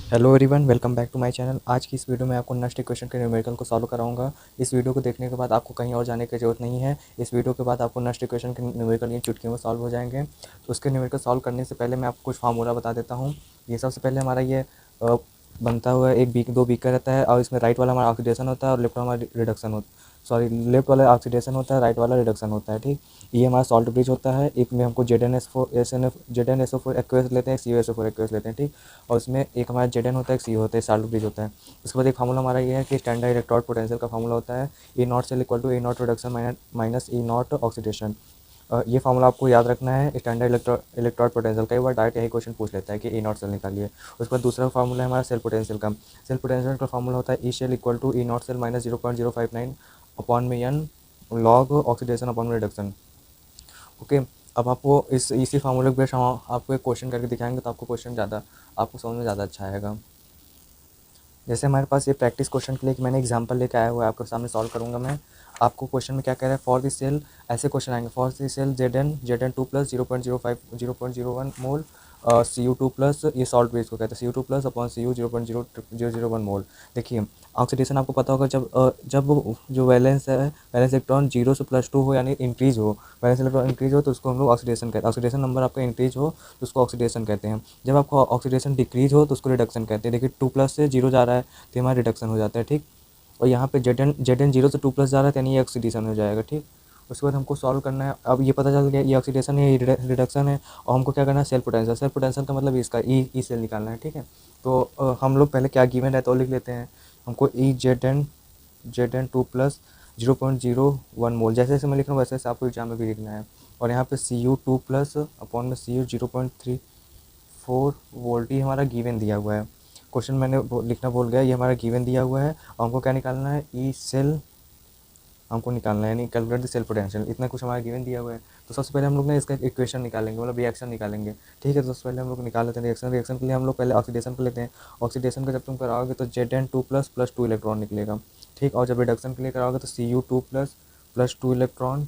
Hello everyone, welcome back to my channel. आज की इस वीडियो में आपको नेक्स्ट इक्वेशन के न्यूमेरिकल को सॉल्व कराऊंगा। इस वीडियो को देखने के बाद आपको कहीं और जाने की ज़रूरत नहीं है। इस वीडियो के बाद आपको नेक्स्ट इक्वेशन के न्यूमेरिकल ये चुटकियों में सॉल्व हो जाएंगे। तो उसके न्यूमेरिकल सॉल्व करने से पहले मैं आपको कुछ फार्मूला बता देता हूँ। ये सबसे पहले हमारा ये बनता हुआ एक बीक दो बीकर रहता है, और इसमें राइट वाला हमारा ऑक्सीडेशन होता है और लेफ्ट वाला हमारा रिडक्शन लेफ्ट वाला ऑक्सीडेशन होता है, राइट वाला रिडक्शन होता है। ठीक, ये हमारा सॉल्ट ब्रिज होता है। एक में हमको Z N S O four aqueous लेते हैं, CO SO4 एक्वेस लेते हैं। ठीक, और उसमें एक हमारा जेड एन होता है, एक सी होता है, सॉल्ट ब्रिज होता है। उसके बाद एक फार्मूला हमारा ये है कि स्टैंडर्ड इलेक्ट्रॉड पोटेंशियल का फार्मूला होता है A nought cell equal to A nought reduction minus E nought oxidation. ये फार्मूला आपको याद रखना है। स्टैंडर्ड इलेक्ट्रॉड पोटेंशियल कई बार डायरेक्ट यही क्वेश्चन पूछ लेता है कि ए नॉट सेल निकालिए। उसके बाद दूसरा फार्मूला है हमारा सेल पोटेंशियल का। सेल पोटेंशियल का फार्मूला होता है E cell equal to E not cell minus 0.059 upon में एन लॉग ऑक्सीडेशन अपॉन में रिडक्शन। ओके, अब आपको इसी फार्मूले के बेस हम आपको एक क्वेश्चन करके दिखाएंगे, तो आपको क्वेश्चन ज़्यादा आपको समझ में ज़्यादा अच्छा आएगा। जैसे हमारे पास ये प्रैक्टिस क्वेश्चन के लिए कि मैंने एग्जांपल लेके आया हुआ है, आपके सामने सॉल्व करूंगा मैं। आपको क्वेश्चन में क्या कह रहा है, फॉर दिस सेल, ऐसे क्वेश्चन आएंगे। For this cell Z N two plus 0.01 mole CO2 plus, ये सॉल्ट बेस को कहते हैं CO2 प्लस अपॉन CO 0.0001 मोल। देखिए, ऑक्सीडेशन आपको पता होगा, जब जो वैलेंस है, वैलेंस इलेक्ट्रॉन 0 से +2 हो यानी इंक्रीज हो, वैलेंस इलेक्ट्रॉन इंक्रीज हो तो उसको हम लोग ऑक्सीडेशन कहते हैं। ऑक्सीडेशन नंबर आपका इंक्रीज हो तो उसको ऑक्सीडेशन कहते हैं। जब आपको ऑक्सीडेशन डिक्रीज हो तो उसको रिडक्शन कहते हैं। देखिए, 2 प्लस से 0 जा रहा है तो हमारा रिडक्शन हो जाता है। ठीक, और यहाँ पे जेड एन 0 से 2 प्लस जा रहा है तो यानी ये ऑक्सीडेशन हो जाएगा। ठीक, उसके बाद हमको सॉल्व करना है। अब ये पता चल गया ये ऑक्सीडेशन है, ये रिडक्शन है, और हमको क्या करना है, सेल पोटेंशियल। सेल पोटेंशियल का मतलब इसका ई सेल निकालना है। ठीक है, तो हम लोग पहले क्या गिवन है तो लिख लेते हैं। हमको ई जेड एन 2 प्लस 0.01 मोल, जैसे जैसे मैं लिख रहा हूँ वैसे वैसे आपको एग्जाम में भी लिखना है। और यहाँ पे CO2 प्लस अपॉन में CO 0.34 वोल्ट, ये हमारा गिवन दिया हुआ है। क्वेश्चन मैंने लिखना भूल गया, ये हमारा गिवन दिया हुआ है। और हमको क्या निकालना है, ई सेल हमको निकालना है, यानी कैलकुलेट द सेल पोटेंशियल। इतना कुछ हमारा गिवन दिया हुआ है। तो सबसे पहले हम लोग ना इसका इक्वेशन निकालेंगे, मतलब रिएक्शन निकालेंगे। ठीक है, तो सबसे पहले हम लोग निकाल लेते हैं रिएक्शन। रिएक्शन के लिए हम लोग पहले ऑक्सीडेशन को लेते हैं। ऑक्सीडेशन का जब तुम कराओगे तो जेड एन 2 प्लस 2 इलेक्ट्रॉन निकलेगा। ठीक, और जब रिडक्शन के लिए कराओगे तो CO2 प्लस 2 इलेक्ट्रॉन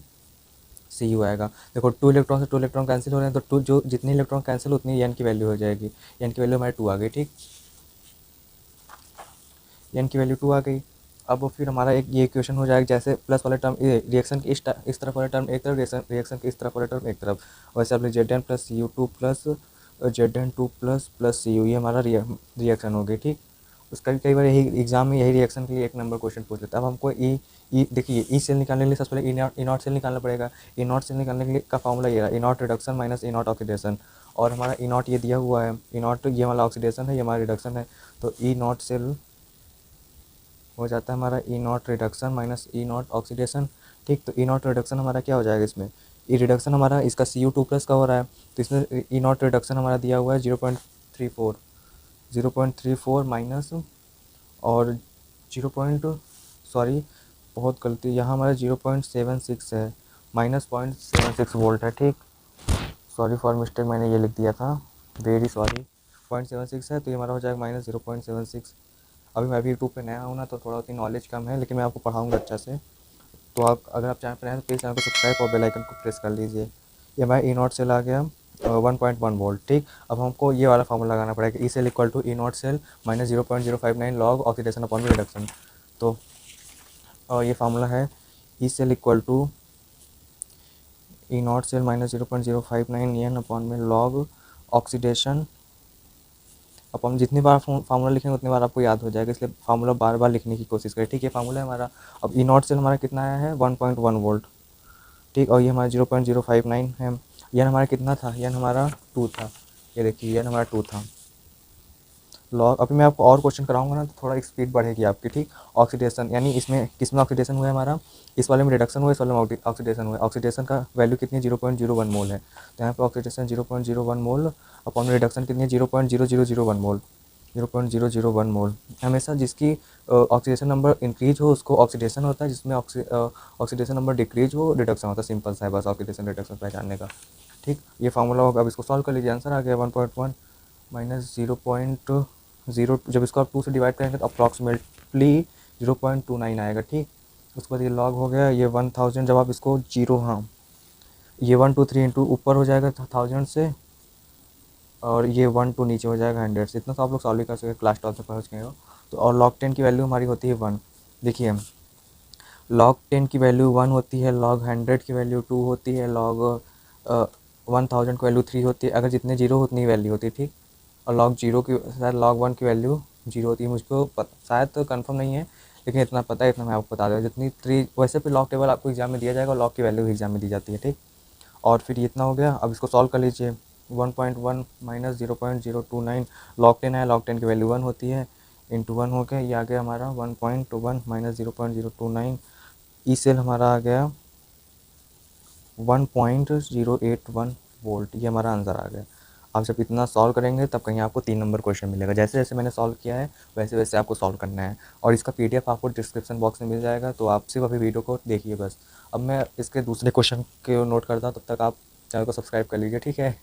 CU आएगा। देखो, 2 इलेक्ट्रॉन कैंसिल हो रहे हैं, तो टू जो जितने इलेक्ट्रॉन कैंसिल उतनी एन की वैल्यू हो जाएगी। एन की वैल्यू हमारे 2 आ गई। ठीक, एन की वैल्यू 2 आ गई। अब फिर हमारा एक ये इक्वेशन हो जाएगा, जैसे प्लस वाले टर्म रिएक्शन की इस तरफ वाले टर्म एक तरफ, रिएक्शन की इस तरफ वाले टर्म एक तरफ। वैसे आप Z N plus CO2 plus ये हमारा रिएक्शन हो गई। ठीक, उसका भी कई बार यही एग्जाम में यही रिएक्शन के लिए एक नंबर क्वेश्चन पूछ लेता है। अब हमको ई देखिए, ई सेल निकालने के लिए सबसे पहले ई नॉट सेल निकालना पड़ेगा। ई नॉट सेल निकालने के लिए का फॉर्मूला ये रहा, E nought reduction minus E nought oxidation. और हमारा ई नॉट ये दिया हुआ है, ई नॉट ये वाला ऑक्सीडेशन है, ये हमारा रिडक्शन है। तो ई नॉट सेल हो जाता है हमारा E nought reduction minus E nought oxidation. ठीक, तो ई नॉट रिडक्शन हमारा क्या हो जाएगा, इसमें ई रिडक्शन हमारा इसका CO2 प्लस का हो रहा है, तो इसमें ई नॉट रिडक्शन हमारा दिया हुआ है 0.34 माइनस, और 0 पॉइंट, सॉरी बहुत गलती, यहाँ हमारा 0.76 है, -0.76 वोल्ट है। ठीक, सॉरी फॉर मिस्टेक, मैंने ये लिख दिया था, वेरी सॉरी। 0.76 है तो ये हमारा हो जाएगा -0.76। अभी मैं भी यूट्यूब पे नया हूँ ना, तो थोड़ा उतनी नॉलेज कम है, लेकिन मैं आपको पढ़ाऊँगा अच्छा से। तो आप अगर आप चैनल पर हैं तो प्लीज़ चैनल को सब्सक्राइब और बेल आइकन को प्रेस कर लीजिए। ये हमारा ई नॉट सेल आ गया 1.1 वोल्ट। ठीक, अब हमको ये वाला फार्मूला लगाना पड़ेगा, E cell equal to E not cell minus 0.059 log oxidation upon reduction. तो ये फार्मूला है E cell equal to E not cell minus 0.059 N upon में लॉग ऑक्सीडेशन अपन जितनी बार फार्मूला लिखेंगे उतनी बार आपको याद हो जाएगा, इसलिए फार्मूला बार बार लिखने की कोशिश करें। ठीक है, फार्मूला है हमारा। अब ई नॉट सेल हमारा कितना आया है, 1.1 वोल्ट। ठीक, और ये हमारा 0.059 है। यन हमारा कितना था, यन हमारा 2 था। ये देखिए, यन हमारा 2 था। लॉग, अभी मैं आपको और क्वेश्चन कराऊंगा ना तो थोड़ा स्पीड बढ़ेगी आपकी। ठीक, ऑक्सीडेशन यानी इसमें किस में ऑक्सीडेशन हुआ है हमारा, इस वाले में रिडक्शन हुआ है, इस वाले में ऑक्सीडेशन हुआ है। ऑक्सीडेशन का वैल्यू कितनी है, 0.01 मोल है, तो यहाँ पे ऑक्सीडेशन 0.01 मोल अपॉन रिडक्शन कितनी है, 0.0001 मोल। 0.001 मोल। हमेशा जिसकी ऑक्सीडेशन नंबर इंक्रीज हो उसको ऑक्सीडेशन होता है, जिसमें ऑक्सीडेशन नंबर डिक्रीज हो रिडक्शन होता है। सिंपल सा है बस ऑक्सीडेशन रिडक्शन पहचानने का। ठीक, ये फार्मूला होगा। अब इसको सॉल्व कर लीजिए, आंसर आ गया 1.1 माइनस 0.0, जब इसको आप 2 से डिवाइड करेंगे तो अप्रॉक्सीमेटली 0.29 आएगा। ठीक, उसके बाद ये लॉग हो गया, ये 1000, जब आप इसको 0, हाँ ये 1 2 3 इंटू ऊपर हो जाएगा 1000 से, और ये 1 2 नीचे हो जाएगा 100 से। इतना तो आप लोग सॉल्व ही कर सकते, क्लास 12 से पहुँच गए हो। तो और log 10 की वैल्यू हमारी होती है 1। देखिए log 10 की वैल्यू 1 होती है, log 100 की वैल्यू 2 होती है, log 1000 की वैल्यू 3 होती है। अगर जितने जीरो उतनी वैल्यू होती है, ठीक। और log 0 की शायद log 1 की वैल्यू 0 होती है, मुझको शायद तो कंफर्म नहीं है, लेकिन इतना पता है, इतना मैं आपको बता दूँ। जितनी 3 वैसे भी log टेबल आपको एग्जाम में दिया जाएगा, log की वैल्यू एग्जाम में दी जाती है, ठीक। और फिर इतना हो गया। अब इसको सॉल्व कर लीजिए। 1.1 माइनस 0.029 log 10 है, log 10 की वैल्यू 1 होती है, इंटू 1 हो गया। ये आ गया हमारा 1.1 माइनस 0.029। ई सेल हमारा आ गया 1.081 वोल्ट। ये हमारा आंसर आ गया। आप जब इतना सॉल्व करेंगे तब कहीं आपको 3 नंबर क्वेश्चन मिलेगा। जैसे जैसे मैंने सॉल्व किया है वैसे वैसे आपको सॉल्व करना है। और इसका पीडीएफ आपको डिस्क्रिप्शन बॉक्स में मिल जाएगा, तो आप सिर्फ अभी वीडियो को देखिए बस। अब मैं इसके दूसरे क्वेश्चन को नोट करता हूँ, तब तक आप चैनल को सब्सक्राइब कर लीजिए, ठीक है।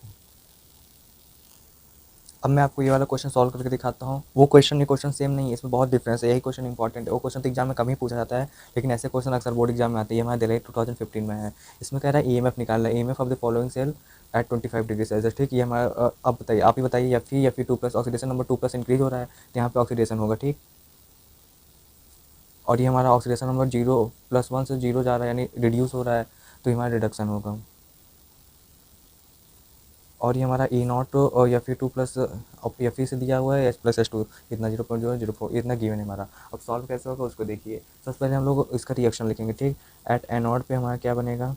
अब मैं आपको ये वाला क्वेश्चन सॉल्व करके दिखाता हूँ। वो क्वेश्चन ये क्वेश्चन सेम नहीं है, इसमें बहुत डिफरेंस है। यही क्वेश्चन इंपॉर्टेंट है। वो क्वेश्चन तो एग्जाम में कम ही पूछा जाता है, लेकिन ऐसे क्वेश्चन अक्सर बोर्ड एग्जाम में आते हैं। हमारे दिल्ली 2015 में है। इसमें कह रहा है ईएमएफ निकालना है, EMF of the following cell at 25 degree Celsius, ठीक। ये हमारा अब बताइए, आप ही बताइए। Fe 2 plus oxidation number 2 plus increase हो रहा है, तो यहाँ पे ऑक्सीडेशन होगा, ठीक। और ये हमारा ऑक्सीडेशन नंबर 0+1 से 0 जा रहा है, यानी रिड्यूस हो रहा है, तो ये हमारा रिडक्शन होगा। और ये हमारा ई नॉट और Fe 2 प्लस Fe से दिया हुआ है H+H2, इतना 0.004 इतना गिवन है हमारा। अब सॉल्व कैसे होगा उसको देखिए। सबसे पहले हम लोग इसका रिएक्शन लिखेंगे, ठीक। एट एनोड पे हमारा क्या बनेगा,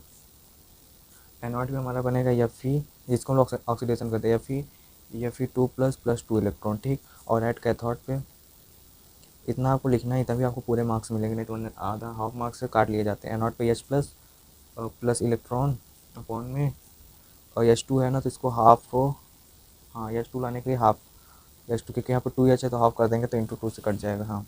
एनोड पे हमारा बनेगा Fe, जिसको हम लोग ऑक्सीडेशन करते हैं, Fe 2 प्लस 2 इलेक्ट्रॉन, ठीक। और एट कैथोड पे इतना आपको लिखना है, तभी आपको पूरे मार्क्स मिलेंगे, नहीं तो आधा हाफ मार्क्स से काट लिए जाते हैं। एनोड पे H++ इलेक्ट्रॉन अपॉन में, और H2 है ना, तो इसको हाफ को, हाँ H2 लाने के लिए हाफ H2, क्योंकि यहाँ पर 2H है तो हाफ कर देंगे तो इंटू 2 से कट जाएगा। हाँ,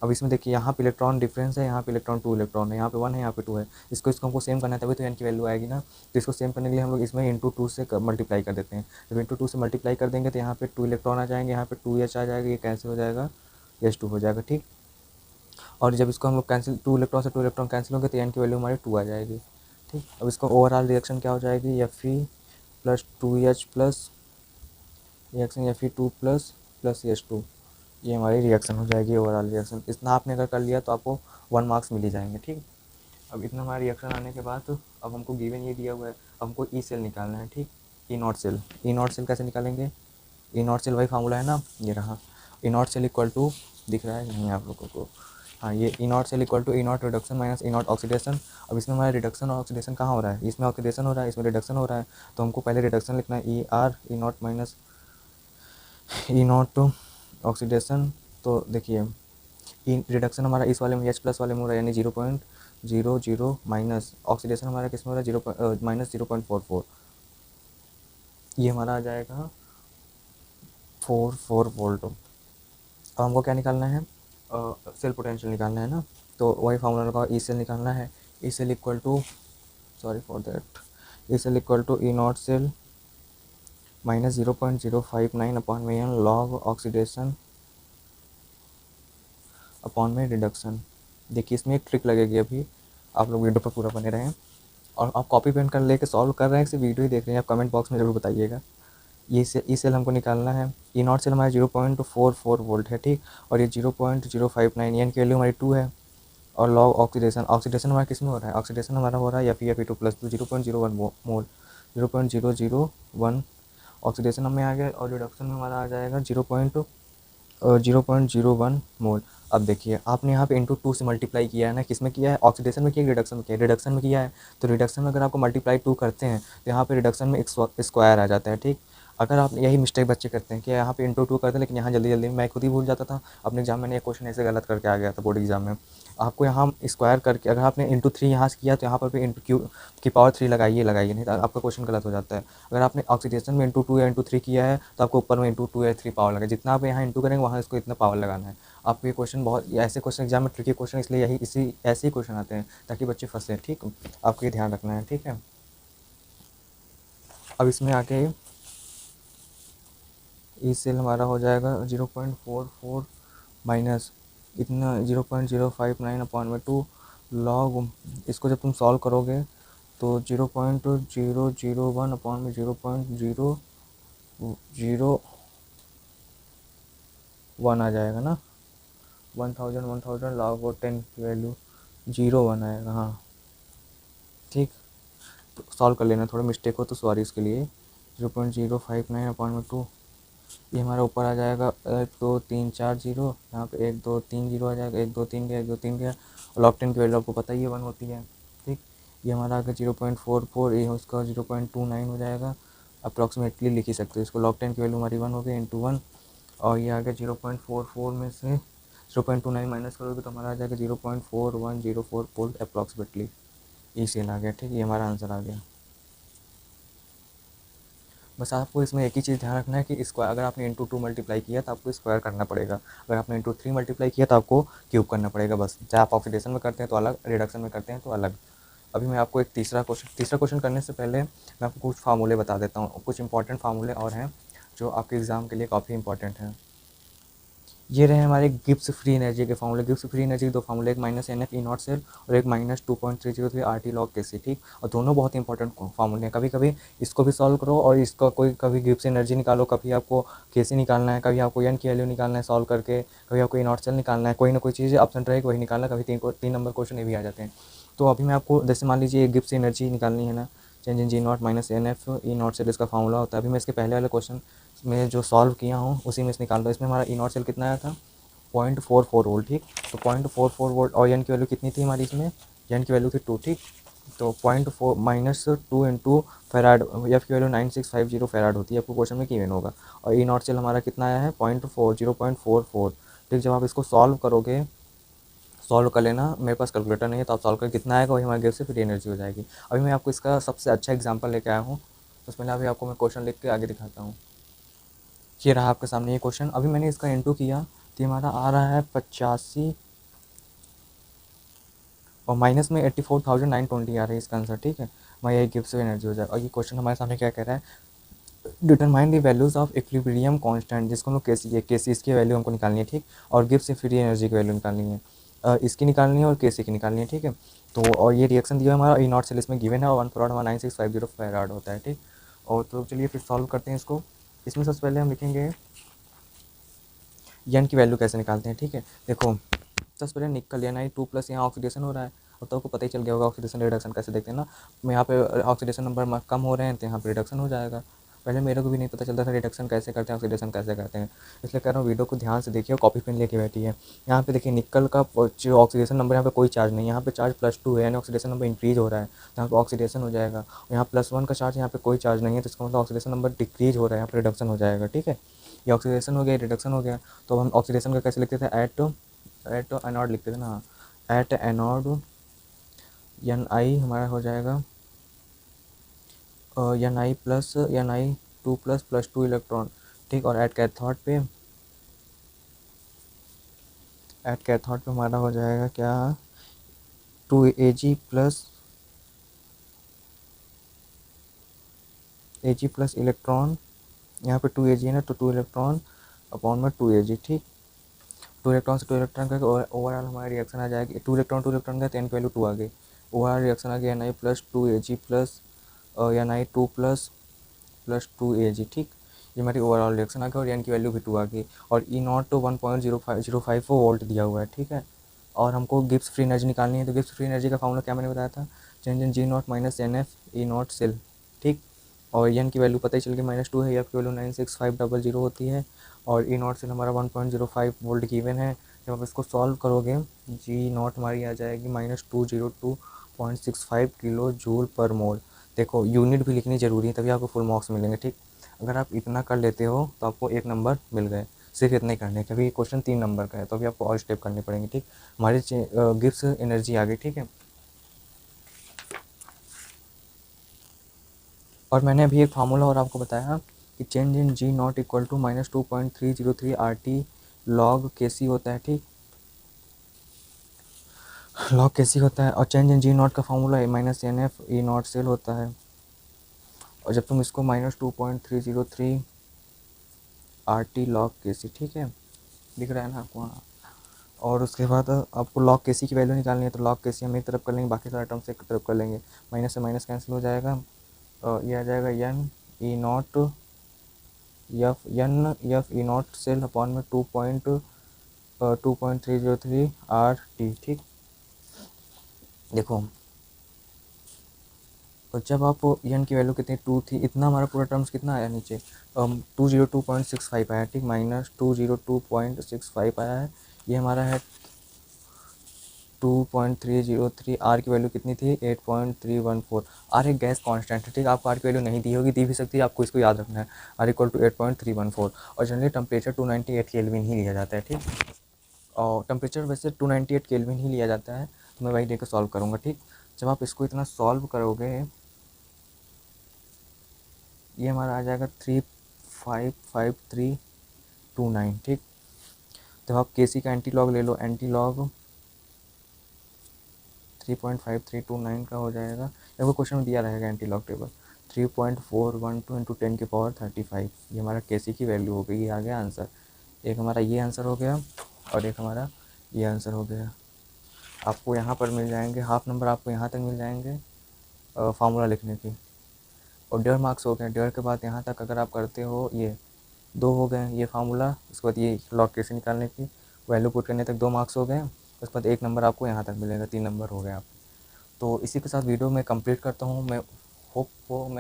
अब इसमें देखिए यहाँ पे इलेक्ट्रॉन डिफरेंस है, यहाँ पे इलेक्ट्रॉन 2 इलेक्ट्रॉन है, यहाँ पे 1 है, यहाँ पे 2 है। इसको हमको सेम करना है, तभी तो एन की वैल्यू आएगी ना। तो इसको सेम करने के लिए हम लोग इसमें इंटू 2 से मल्टीप्लाई कर देते हैं। जब इंटू 2 से मल्टीप्लाई कर देंगे तो यहाँ पे 2 इलेक्ट्रॉन आ जाएंगे, यहाँ पे 2H आ जाएगा, ये कैंसिल हो जाएगा, H2 हो जाएगा, ठीक। और जब इसको हम लोग कैंसिल 2 इलेक्ट्रॉन से 2 इलेक्ट्रॉन कैंसिल होंगे तो एन की वैल्यू हमारी 2 आ जाएगी, ठीक। अब इसका ओवरऑल रिएक्शन क्या हो जाएगी, Fe+2H plus reaction Fe2 plus H2, ये हमारी रिएक्शन हो जाएगी, ओवरऑल रिएक्शन। इतना आपने अगर कर लिया तो आपको 1 मार्क्स मिल ही जाएंगे, ठीक। अब इतना हमारा रिएक्शन आने के बाद तो अब हमको गिवन ये दिया हुआ है, अब हमको ई सेल निकालना है, ठीक। E not cell, E not cell कैसे निकालेंगे, ई नॉट सेल वही फार्मूला है ना, ये रहा। E not cell equal to, दिख रहा है नहीं आप लोगों को, हाँ, ये E not cell equal to E nought reduction minus E nought oxidation. अब इसमें हमारा रिडक्शन और ऑक्सीडेशन कहाँ हो रहा है, इसमें ऑक्सीडेशन हो रहा है, इसमें रिडक्शन हो रहा है, तो हमको पहले रिडक्शन लिखना है, E nought minus E nought oxidation. तो देखिए रिडक्शन हमारा इस वाले में H+ वाले में हो रहा है, यानी 0.00 माइनस ऑक्सीडेशन हमारा किस में हो रहा है, -0.44, ये हमारा आ जाएगा 44 वोल्ट। अब हमको क्या निकालना है, सेल पोटेंशियल निकालना है ना, तो वही फार्मूला लगा, ई सेल निकालना है। E cell equal to, sorry for that, E cell equal to E not cell minus 0.059 upon में एन लॉग ऑक्सीडेशन अपॉन में रिडक्शन। देखिए इसमें एक ट्रिक लगेगी, अभी आप लोग वीडियो पर पूरा बने रहें। और आप कॉपी पेन कर लेके सॉल्व कर रहे हैं, सिर्फ वीडियो ही देख रहे हैं, आप कमेंट बॉक्स में ज़रूर बताइएगा। ये से ई सेल हमको निकालना है। ई नॉट सेल हमारा 0.44 वोल्ट है, ठीक। और ये 0.059, एन की वैल्यू हमारी 2 है। और लॉग ऑक्सीडेशन, ऑक्सीडेशन हमारा किस में हो रहा है, ऑक्सीडेशन हमारा हो रहा है Fe2 प्लस 2 0.01 मोल, 0.001 ऑक्सीडेशन हमें आ गया। और रिडक्शन में हमारा आ जाएगा 0.01 मोल। अब देखिए आपने यहाँ पे इंटू 2 से मल्टीप्लाई किया है ना, किस में किया है, ऑक्सीडेशन में किया, रिडक्शन में किया, रिडक्शन में किया है। तो रिडक्शन में अगर आपको मल्टीप्लाई 2 करते हैं तो यहाँ पे रिडक्शन में एक स्क्वायर आ जाता है, ठीक। अगर आप यही मिस्टेक बच्चे करते हैं कि यहाँ पे इंटू 2 करते हैं, लेकिन यहाँ जल्दी जल्दी मैं खुद ही भूल जाता था। अपने एग्जाम में एक क्वेश्चन ऐसे गलत करके आ गया था बोर्ड एग्जाम में। आपको यहाँ स्क्वायर करके, अगर आपने इंटू 3 यहाँ से किया तो यहाँ पर भी इंटू क्यू की पावर 3 लगाइए, नहीं तो आपका क्वेश्चन गलत हो जाता है। अगर आपने ऑक्सीडेशन में इंटू 2 या इंटू 3 किया है तो आपको ऊपर में इंटू 2 या 3 पावर लगा, जितना आप यहाँ इंटू करेंगे वहाँ इसको इतना पावर लगाना है। आपको ये क्वेश्चन बहुत ऐसे क्वेश्चन एग्जाम में ट्रिकी क्वेश्चन, इसलिए यही इसी ऐसे ही क्वेश्चन आते हैं ताकि बच्चे फंसे, ठीक। आपको ये ध्यान रखना है, ठीक है। अब इसमें आके ई सेल हमारा हो जाएगा 0.44 माइनस इतना 0.059 अपॉन में 2 लॉग, इसको जब तुम सॉल्व करोगे तो 0.001 अपॉन में 0.0 0 1 आ जाएगा ना, 1000 log और 10 की वैल्यू 0 1 आएगा। हाँ ठीक, तो सॉल्व कर लेना, थोड़ा मिस्टेक हो तो सॉरी इसके लिए। 0.059/2, ये हमारा ऊपर आ जाएगा 1 2 3 4 0, यहाँ पे 1 2 3 0 आ जाएगा, 1 2 3 गया, 1 2 3 गया, और लॉग 10 की वैल्यू आपको पता ही है 1 होती है। ठीक, ये हमारा आगे 0.44, ये उसका 0.29 हो जाएगा, अप्रॉक्सीमेटली लिख ही सकते हो इसको। लॉग 10 की वैल्यू हमारी 1 हो गई इंटू 1, और ये आगे 0.44 में से 0.29 माइनस करोगे तो हमारा आ जाएगा 0.4104 वोल्ट अप्रॉक्सीमेटली, ई सेल आ गया। ठीक, ये हमारा आंसर आ गया। बस आपको इसमें एक ही चीज़ ध्यान रखना है कि इसको अगर आपने इंटू 2 मल्टीप्लाई किया तो आपको स्क्वायर करना पड़ेगा, अगर आपने इंटू 3 मल्टीप्लाई किया तो आपको क्यूब करना पड़ेगा। बस, चाहे आप ऑक्सीडेशन में करते हैं तो अलग, रिडक्शन में करते हैं तो अलग। अभी मैं आपको एक तीसरा क्वेश्चन करने से पहले मैं आपको कुछ फार्मूले बता देता हूँ, कुछ इंपॉर्टेंट फार्मूले और हैं जो आपके एग्ज़ाम के लिए काफ़ी इंपॉर्टेंट हैं। ये रहे हमारे गिब्स फ्री एनर्जी के फार्मूले। गिब्स फ्री एनर्जी के दो फार्मूले, एक -NF E0 सेल और एक -2.303 RT log Kc। ठीक, और दोनों बहुत इंपॉर्टेंट फार्मूले हैं। कभी कभी इसको भी सॉल्व करो और इसका कोई कभी गिब्स एनर्जी निकालो, कभी आपको Kc निकालना है, कभी आपको एन की वैल्यू निकालना है सॉल्व करके, कभी आपको E0 सेल निकालना है, कोई ना कोई चीज़ ऑप्शन रहेगी वही निकालना, कभी 3 नंबर क्वेश्चन ये भी आ जाते हैं। तो अभी मैं आपको, जैसे मान लीजिए गिब्स एनर्जी निकालनी है ना, change in G0 -NF E0 cell इसका फार्मूला होता है। अभी मैं इसके पहले वाले क्वेश्चन में जो सॉल्व किया हूँ उसी में से निकाल दो। इसमें हमारा E0 सेल कितना आया था, 0.44 वोल्ट। ठीक, तो 0.44 वोल्ट, और एन की वैल्यू कितनी थी हमारी इसमें, एन की वैल्यू थी 2। ठीक, तो 0.4 -2 इंटू फेराड, एफ की वैल्यू 9650 फेराड होती है, आपको क्वेश्चन में गिवन होगा। और ई नॉट सेल हमारा कितना आया है, 0.44। ठीक, जब आप इसको सॉल्व करोगे, सॉल्व कर लेना, मेरे पास कैलकुलेटर नहीं है तो आप सॉल्व कर कितना आएगा वही हमारे गिव से फ्री एनर्जी हो जाएगी। अभी मैं आपको इसका सबसे अच्छा एग्जाम्पल लेके आया हूँ, तो पहले अभी आपको मैं क्वेश्चन लिख के आगे दिखाता हूँ। ये रहा आपके सामने ये क्वेश्चन। अभी मैंने इसका इंटू किया तो हमारा आ रहा है 85 और माइनस में 84,920 आ रही है इसका आंसर। ठीक है, मैं यही गिब्स एनर्जी हो जाएगा। और ये क्वेश्चन हमारे सामने क्या कह रहा है, determine the values of equilibrium constant, जिसको हम लोग केसी इसकी वैल्यू हमको निकालनी है। ठीक, और गिब्स फ्री एनर्जी की वैल्यू निकालनी है, इसकी निकालनी है और केसी की निकालनी है। ठीक है, तो और ये रिएक्शन दिया हमारा ई नॉट सेल इसमें गिवन है, और 1 फराड हमारा 9650 फैराड होता है। ठीक, और तो चलिए फिर सॉल्व करते हैं इसको। इसमें सबसे पहले हम लिखेंगे एन की वैल्यू कैसे निकालते हैं। ठीक है, देखो सबसे पहले निकल Ni2 प्लस, यहाँ ऑक्सीडेशन हो रहा है, अब तो आपको पता ही चल गया होगा ऑक्सीडेशन रिडक्शन कैसे देखते हैं ना। यहाँ पे ऑक्सीडेशन नंबर कम हो रहे हैं तो यहाँ पे रिडक्शन हो जाएगा। पहले मेरे को भी नहीं पता चलता था रिडक्शन कैसे करते हैं, ऑक्सीडेशन कैसे करते हैं, इसलिए कह रहा हूँ वीडियो को ध्यान से देखिए और कॉपी पेन लेके बैठी है। यहाँ पे देखिए निकल का जो ऑक्सीडेशन नंबर, यहाँ पे कोई चार्ज नहीं है, यहाँ पे चार्ज +2 है, यानी ऑक्सीडेशन नंबर इंक्रीज हो रहा है, यहाँ पे ऑक्सीडेशन हो जाएगा। यहाँ +1 का चार्ज, यहाँ पे कोई चार्ज नहीं है, तो इसका मतलब ऑक्सीडेशन नंबर डिक्रीज हो रहा है, यहाँ पर रिडक्शन हो जाएगा। ठीक है, ये ऑक्सीडेशन हो गया, रिडक्शन हो गया। तो हम ऑक्सीडेशन का कैसे लिखते थे, एट एनॉड लिखते थे ना, एट एनॉड Ni हमारा हो जाएगा Ni plus Ni2 plus +2 electron. ठीक, और एट कैथोड पे हमारा हो जाएगा क्या, 2Ag प्लस इलेक्ट्रॉन, यहाँ पे 2Ag है ना, तो 2 इलेक्ट्रॉन अपॉन में 2Ag। ठीक, 2 इलेक्ट्रॉन से 2 इलेक्ट्रॉन का ओवरऑल हमारी रिएक्शन आ जाएगी, 2 इलेक्ट्रॉन का 10 की वैल्यू 2 आ गई, ओवरऑल रिएक्शन आ गया Ni plus 2Ag plus Ni2 plus +2Ag। ठीक, ये हमारी ओवरऑल रिएक्शन आ गई, और एन की वैल्यू भी 2 आ गई, और ई नॉट तो 1.0504 वोल्ट दिया हुआ है। ठीक है, और हमको गिब्स फ्री एनर्जी निकालनी है, तो गिब्स फ्री एनर्जी का फॉर्मूला क्या मैंने बताया था, change in G0 -NF E0 cell. ठीक, और एन की वैल्यू पता ही चल गई -2 है, एफ की वैल्यू 96500 होती है, और E0 सेल हमारा 1.05 वोल्ट गिवन है। जब आप इसको सॉल्व करोगे, G0 हमारी आ जाएगी -202.65 किलो जूल पर मोल। देखो यूनिट भी लिखनी ज़रूरी है, तभी आपको फुल मार्क्स मिलेंगे। ठीक, अगर आप इतना कर लेते हो तो आपको 1 नंबर मिल गए, सिर्फ इतना ही करने हैं, क्योंकि क्वेश्चन 3 नंबर का है, तो अभी आपको और स्टेप करने पड़ेंगे। ठीक, हमारी गिब्स एनर्जी आ गई। ठीक है, और मैंने अभी एक फार्मूला और आपको बताया कि change in G0 equal to -2.303 RT log Kc होता है। ठीक, log Kc होता है, और चेंज इन G0 का फार्मूला -NF E0 सेल होता है, और जब तुम इसको -2.303 RT log Kc, ठीक है, दिख रहा है ना आपको, हाँ। और उसके बाद आपको log Kc की वैल्यू निकालनी है, तो log Kc हम एक तरफ कर लेंगे, बाकी सारे टर्म्स एक तरफ कर लेंगे, माइनस से माइनस कैंसिल हो जाएगा, ये आ जाएगा N E0 F cell upon में 2.303 RT। ठीक, देखो और जब आप एन की वैल्यू कितनी 2 थी, इतना हमारा पूरा टर्म्स कितना आया नीचे 202.65 आया। ठीक, माइनस 202.65 आया है। ये हमारा है 2.303। आर की वैल्यू कितनी थी 8.314। आर एक गैस कांस्टेंट है। ठीक, आपको आर की वैल्यू नहीं दी होगी, दी भी सकती है, आपको इसको याद रखना है। R equal to 8.314। और जनरली टेम्परेचर 298 केल्विन ही लिया जाता है। ठीक, और टेम्परेचर वैसे 298 केल्विन ही लिया जाता है, तो मैं वही लेकर सॉल्व करूँगा। ठीक, जब आप इसको इतना सॉल्व करोगे, ये हमारा आ जाएगा 3.55329। ठीक, जब आप के सी का एंटी लॉग ले लो, एंटी लॉग 3.5329 का हो जाएगा। देखो क्वेश्चन में दिया रहेगा एंटी लॉग टेबल 3.412 इंटू 10⁻35। ये हमारा के सी की वैल्यू हो गई। ये आ गया आंसर। एक हमारा ये आंसर हो गया और एक हमारा ये आंसर हो गया। आपको यहाँ पर मिल जाएंगे हाफ नंबर, आपको यहाँ तक मिल जाएंगे फार्मूला लिखने की। और 1.5 मार्क्स हो गए। 1.5 के बाद यहाँ तक अगर आप करते हो, ये 2 हो गए ये फार्मूला। उसके बाद ये लॉग कैसे निकालने की वैल्यू पुट करने तक 2 मार्क्स हो गए। उसके बाद 1 नंबर आपको यहाँ तक मिलेगा, 3 नंबर हो गए आप। तो इसी के साथ वीडियो मैं कंप्लीट करता हूँ। मैं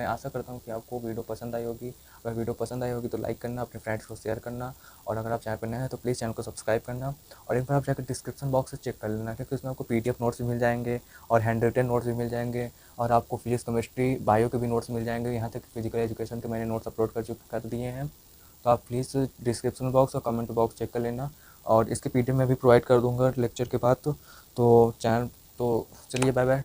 आशा करता हूँ कि आपको वीडियो पसंद आई होगी। अगर वीडियो पसंद आई होगी तो लाइक करना, अपने फ्रेंड्स को शेयर करना, और अगर आप चैनल पर नए हैं तो प्लीज़ चैनल को सब्सक्राइब करना। और एक बार आप जाकर डिस्क्रिप्शन बॉक्स से चेक कर लेना, क्योंकि उसमें आपको PDF नोट्स भी मिल जाएंगे और हैंड रिटन नोट्स भी मिल जाएंगे, और आपको फिजिक्स, केमिस्ट्री, बायो के भी नोट्स मिल जाएंगे। यहाँ तक फिजिकल एजुकेशन के मैंने नोट्स अपलोड कर दिए हैं। तो आप प्लीज़ डिस्क्रिप्शन बॉक्स और कमेंट बॉक्स चेक कर लेना, और इसके PDF मैं भी प्रोवाइड कर दूँगा लेक्चर के बाद। तो चैनल, तो चलिए बाय बाय।